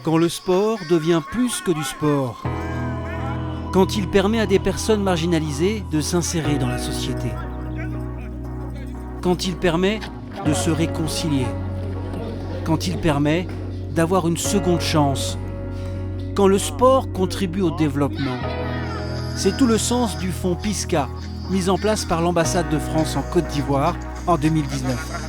Quand le sport devient plus que du sport. Quand il permet à des personnes marginalisées de s'insérer dans la société. Quand il permet de se réconcilier. Quand il permet d'avoir une seconde chance. Quand le sport contribue au développement. C'est tout le sens du fonds PISCA, mis en place par l'ambassade de France en Côte d'Ivoire en 2019.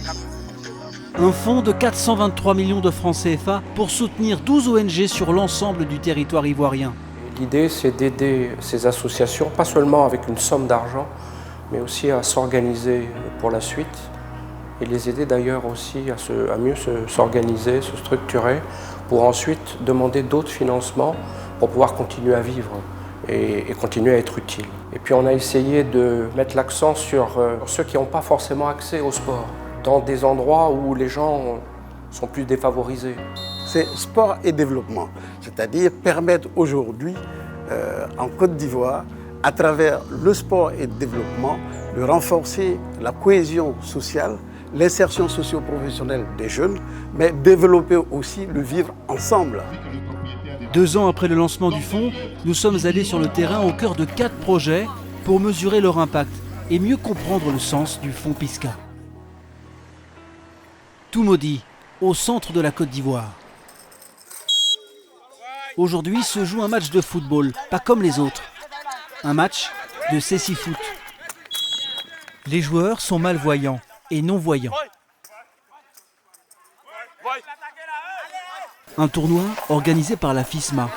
Un fonds de 423 millions de francs CFA pour soutenir 12 ONG sur l'ensemble du territoire ivoirien. L'idée, c'est d'aider ces associations, pas seulement avec une somme d'argent, mais aussi à s'organiser pour la suite et les aider d'ailleurs aussi à mieux s'organiser, se structurer pour ensuite demander d'autres financements pour pouvoir continuer à vivre et continuer à être utile. Et puis on a essayé de mettre l'accent sur ceux qui n'ont pas forcément accès au sport, dans des endroits où les gens sont plus défavorisés. C'est sport et développement, c'est-à-dire permettre aujourd'hui en Côte d'Ivoire, à travers le sport et le développement, de renforcer la cohésion sociale, l'insertion socio-professionnelle des jeunes, mais développer aussi le vivre ensemble. 2 ans après le lancement du fonds, nous sommes allés sur le terrain au cœur de 4 projets pour mesurer leur impact et mieux comprendre le sens du fonds PISCA. Toumaudi, au centre de la Côte d'Ivoire. Aujourd'hui se joue un match de football, pas comme les autres. Un match de cécifoot. Les joueurs sont malvoyants et non-voyants. Un tournoi organisé par la FISMA.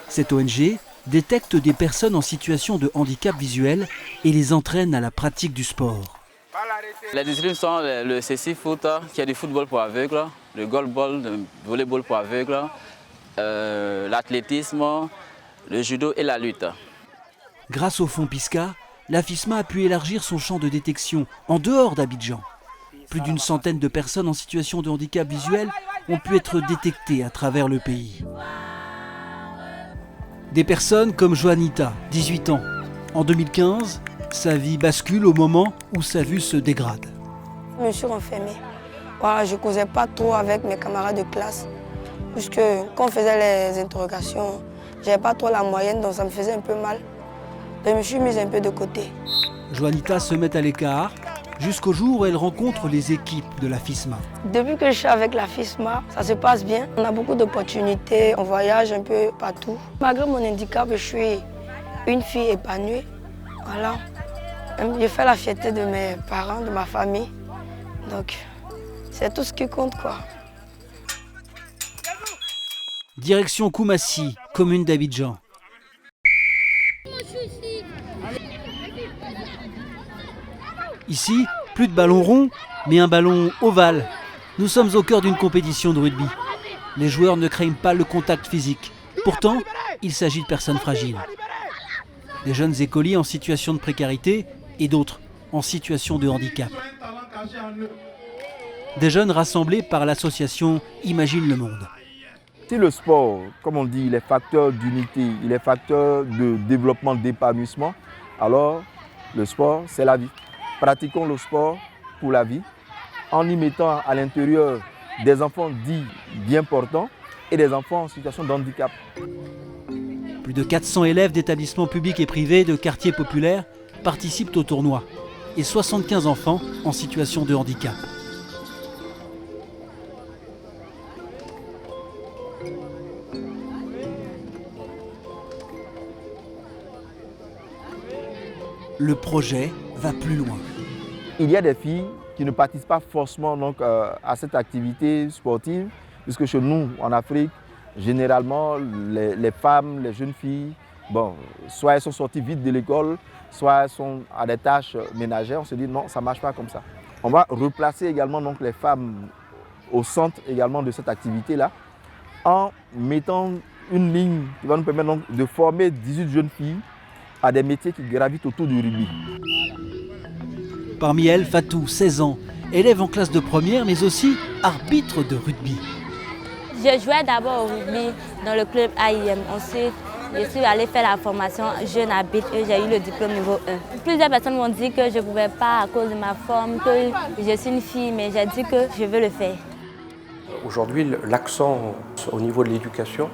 Cette ONG détecte des personnes en situation de handicap visuel et les entraîne à la pratique du sport. Les disciplines sont le cécifoot, qui est du football pour aveugles, le goalball, le volleyball pour aveugles, l'athlétisme, le judo et la lutte. Grâce au fonds PISCA, la FISMA a pu élargir son champ de détection en dehors d'Abidjan. Plus d'une centaine de personnes en situation de handicap visuel ont pu être détectées à travers le pays. Des personnes comme Joanita, 18 ans. En 2015, sa vie bascule au moment où sa vue se dégrade. Je me suis renfermée. Voilà, je ne causais pas trop avec mes camarades de classe. Puisque quand on faisait les interrogations, je n'avais pas trop la moyenne, donc ça me faisait un peu mal. Je me suis mise un peu de côté. Joanita se met à l'écart jusqu'au jour où elle rencontre les équipes de la FISMA. Depuis que je suis avec la FISMA, ça se passe bien. On a beaucoup d'opportunités, on voyage un peu partout. Malgré mon handicap, je suis une fille épanouie. Voilà. Je fais la fierté de mes parents, de ma famille. Donc, c'est tout ce qui compte, quoi. Direction Koumassi, commune d'Abidjan. Ici, plus de ballon rond, mais un ballon ovale. Nous sommes au cœur d'une compétition de rugby. Les joueurs ne craignent pas le contact physique. Pourtant, il s'agit de personnes fragiles. Des jeunes écoliers en situation de précarité et d'autres en situation de handicap. Des jeunes rassemblés par l'association Imagine le Monde. Si le sport, comme on dit, il est facteur d'unité, il est facteur de développement, d'épanouissement, alors le sport, c'est la vie. Pratiquons le sport pour la vie, en y mettant à l'intérieur des enfants dits bien portants et des enfants en situation de handicap. Plus de 400 élèves d'établissements publics et privés de quartiers populaires participent au tournoi et 75 enfants en situation de handicap. Le projet va plus loin. Il y a des filles qui ne participent pas forcément donc, à cette activité sportive, puisque chez nous, en Afrique, généralement, les femmes, les jeunes filles, bon, soit elles sont sorties vite de l'école, soit elles sont à des tâches ménagères. On se dit non, ça ne marche pas comme ça. On va replacer également donc, les femmes au centre également de cette activité-là, en mettant une ligne qui va nous permettre donc, de former 18 jeunes filles à des métiers qui gravitent autour du rugby. Parmi elles, Fatou, 16 ans, élève en classe de première, mais aussi arbitre de rugby. Je jouais d'abord au rugby dans le club AIM. Ensuite, je suis allée faire la formation jeune arbitre et j'ai eu le diplôme niveau 1. Plusieurs personnes m'ont dit que je ne pouvais pas à cause de ma forme, que je suis une fille, mais j'ai dit que je veux le faire. Aujourd'hui, l'accent au niveau de l'éducation,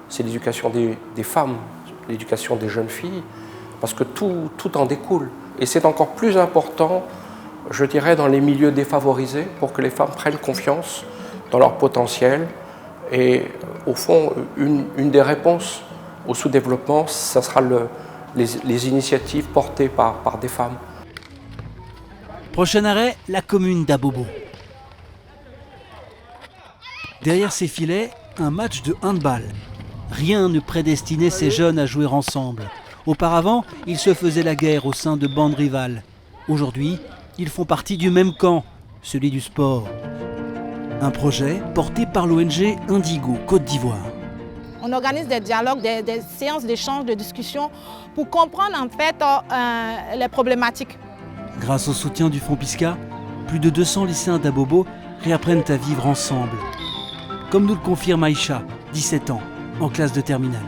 c'est l'éducation des femmes, l'éducation des jeunes filles, parce que tout en découle. Et c'est encore plus important, je dirais, dans les milieux défavorisés, pour que les femmes prennent confiance dans leur potentiel. Et au fond, une des réponses au sous-développement, ça sera les initiatives portées par des femmes. Prochain arrêt, la commune d'Abobo. Derrière ces filets, un match de handball. Rien ne prédestinait ces jeunes à jouer ensemble. Auparavant, ils se faisaient la guerre au sein de bandes rivales. Aujourd'hui, ils font partie du même camp, celui du sport. Un projet porté par l'ONG Indigo Côte d'Ivoire. On organise des dialogues, des séances d'échange, de discussion pour comprendre en fait les problématiques. Grâce au soutien du Fonds Pisca, plus de 200 lycéens d'Abobo réapprennent à vivre ensemble. Comme nous le confirme Aïcha, 17 ans, en classe de terminale.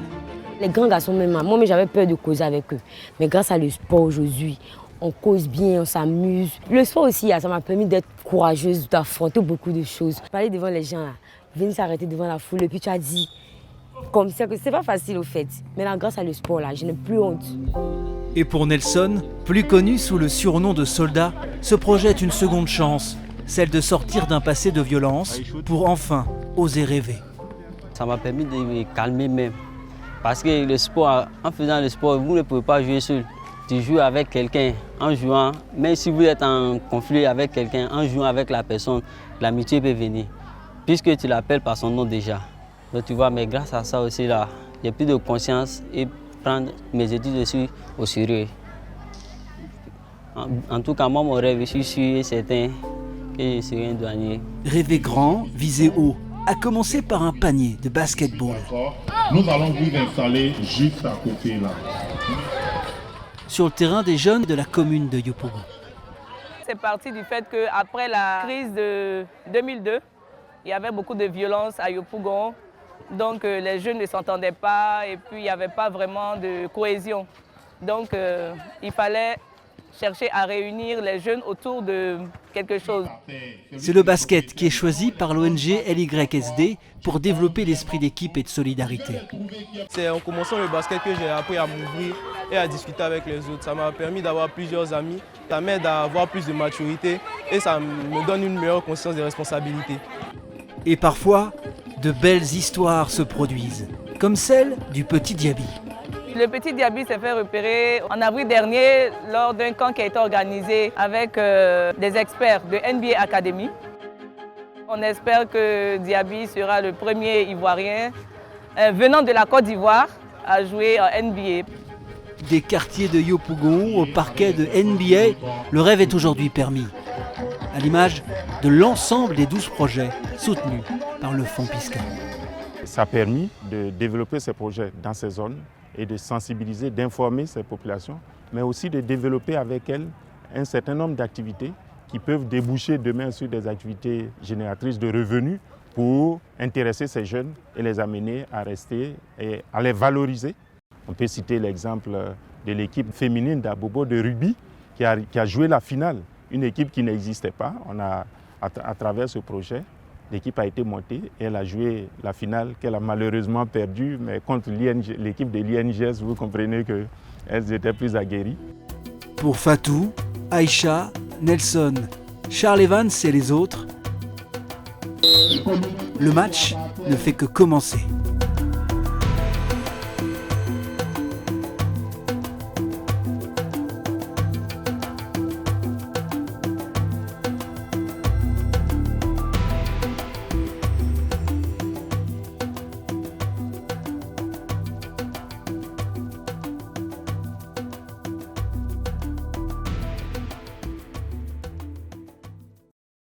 Les grands garçons, même moi, j'avais peur de causer avec eux. Mais grâce à le sport aujourd'hui, on cause bien, on s'amuse. Le sport aussi, ça m'a permis d'être courageuse, d'affronter beaucoup de choses. Parler devant les gens, là, venir s'arrêter devant la foule, et puis tu as dit, comme ça, que c'est pas facile au fait. Maintenant, grâce à le sport, là, je n'ai plus honte. Et pour Nelson, plus connu sous le surnom de soldat, ce projet est une seconde chance, celle de sortir d'un passé de violence pour enfin oser rêver. Ça m'a permis de me calmer même. Parce que le sport, en faisant le sport, vous ne pouvez pas jouer seul. Tu joues avec quelqu'un en jouant, même si vous êtes en conflit avec quelqu'un, en jouant avec la personne, l'amitié peut venir. Puisque tu l'appelles par son nom déjà. Donc tu vois, mais grâce à ça aussi, là, j'ai plus de conscience et prendre mes études aussi au sérieux. En tout cas, moi, mon rêve, je suis sûr et certain que je serai un douanier. Rêver grand, viser haut, a commencé par un panier de basketball. Nous allons vous installer juste à côté là. Sur le terrain des jeunes de la commune de Yopougon. C'est parti du fait qu'après la crise de 2002, il y avait beaucoup de violence à Yopougon. Donc les jeunes ne s'entendaient pas et puis il n'y avait pas vraiment de cohésion. Donc il fallait chercher à réunir les jeunes autour de quelque chose. C'est le basket qui est choisi par l'ONG LYSD pour développer l'esprit d'équipe et de solidarité. C'est en commençant le basket que j'ai appris à m'ouvrir et à discuter avec les autres. Ça m'a permis d'avoir plusieurs amis, ça m'aide à avoir plus de maturité et ça me donne une meilleure conscience des responsabilités. Et parfois, de belles histoires se produisent, comme celle du petit Diaby. Le petit Diaby s'est fait repérer en avril dernier lors d'un camp qui a été organisé avec des experts de NBA Academy. On espère que Diaby sera le premier Ivoirien venant de la Côte d'Ivoire à jouer en NBA. Des quartiers de Yopougon au parquet de NBA, le rêve est aujourd'hui permis. À l'image de l'ensemble des 12 projets soutenus par le Fonds Pisca. Ça a permis de développer ces projets dans ces zones et de sensibiliser, d'informer ces populations, mais aussi de développer avec elles un certain nombre d'activités qui peuvent déboucher demain sur des activités génératrices de revenus pour intéresser ces jeunes et les amener à rester et à les valoriser. On peut citer l'exemple de l'équipe féminine d'Abobo de rugby qui a joué la finale, une équipe qui n'existait pas. À travers ce projet, l'équipe a été montée et elle a joué la finale qu'elle a malheureusement perdue, mais contre l'équipe de l'INGS, vous comprenez qu'elles étaient plus aguerries. Pour Fatou, Aïcha, Nelson, Charles Evans et les autres, le match ne fait que commencer.